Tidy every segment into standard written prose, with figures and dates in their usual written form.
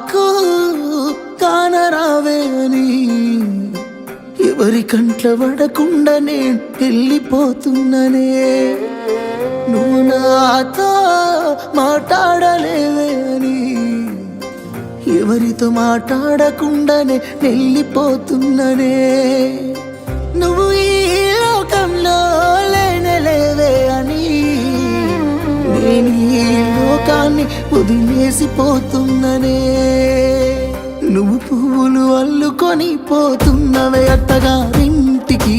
నాకు కానరావే అని ఎవరి కంట్ల పడకుండా నేను వెళ్ళిపోతున్ననే నువ్వు నాతో మాట్లాడలేవే అని ఎవరితో మాట్లాడకుండానే వెళ్ళిపోతున్ననే నువ్వు ఈ లోకంలో లేనలేవే అని నేను ఈ లోకాన్ని వదిలేసిపోతున్ననే నువ్వు పువ్వులు అల్లుకొని పోతున్నవే అత్తగారింటికి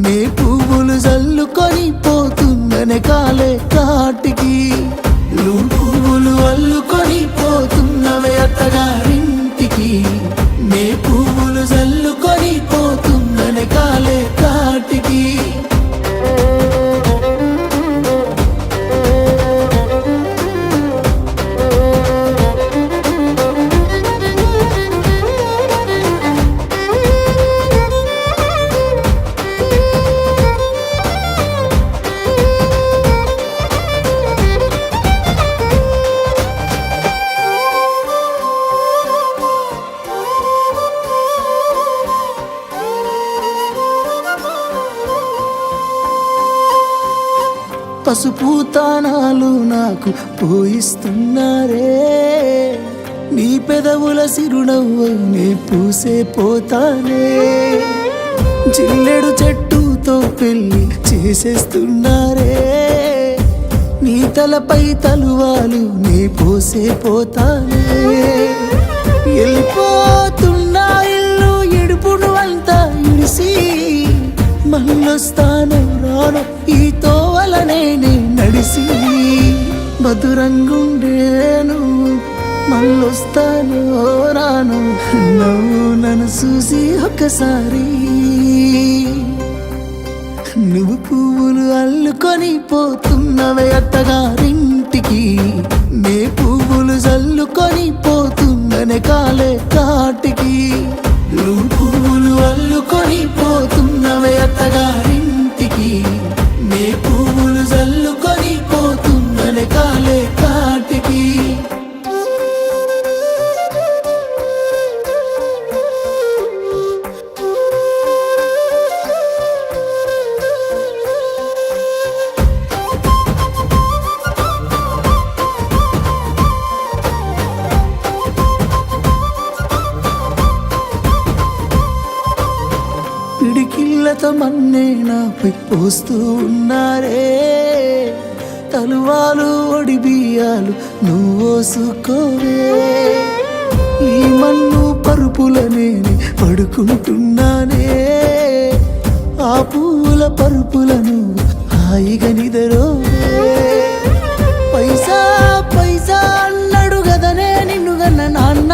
నే పువ్వులు జల్లుకొని పోతున్ననే కాలే కాటికి నువ్వు పువ్వులు అల్లుకొని పోతున్నవే అత్తగారింటికి నే పువ్వులు జల్లుకొని పోతున్ననే కాలే కాటికి పసుపు తానాలు నాకు పోయిస్తున్నారే నీ పెదవుల సిరునవ్వు నే పూసే పోతానే జిల్లెడు చెట్టుతో పెళ్లి చేసేస్తున్నారే నీ తలపై తలువాలు నే పోసే పోతానే వెళ్ళిపోతున్నా ఇల్లు ఇడుపును అంతా ఇడిసి మళ్ళొస్తాను రాను ఈ తోవలనే నడిసి మధురంగుండేను మళ్ళొస్తాను రాను నువ్వు నన్ను చూసి ఒక్కసారి నువ్వు పువ్వులు అల్లుకొని పోతున్నవే అత్తగారింటికి నే పువ్వులు జల్లుకొని పోతున్ననే కాలే కాటికి నువ్వు పువ్వులు అల్లుకొని పోతున్నవే అత్తగారింటికి నే పువ్వులు జల్లుకొని పోతున్ననే కాలే కాటికి పిడికిళ్ళతో మన్నే నాపై పోస్తూ ఉన్నారే తలువాలు ఒడి బియ్యాలు నువ్వోసుకోవే ఈ మన్ను పరుపులనే పడుకుంటున్నానే ఆ పూల పరుపులను హాయిగా నిదరోవే పైసా పైసా అన్నాడు గదనే నిన్ను గన్న నాన్న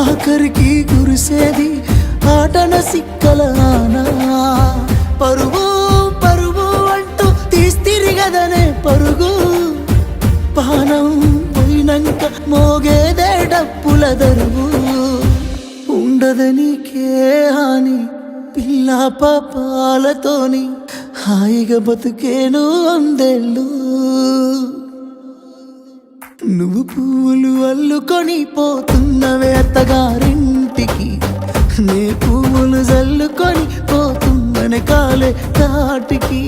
ఆఖరికి కురిసేది ఆటన సిక్కలానా పరుగు పరుగు అంటూ తీస్తిరిగదనే పరుగు పానం పోయినంక మోగేదే డప్పుల దరువు ఉండదనికే హాని పిల్ల పాపాలతోని హాయిగా బతుకేను అందేళ్ళు నువ్వు పువ్వులు అల్లుకొని పోతున్నవే అత్తగారింటికి నే పువ్వులు జల్లుకొని పోతున్ననే కాలే కాటికి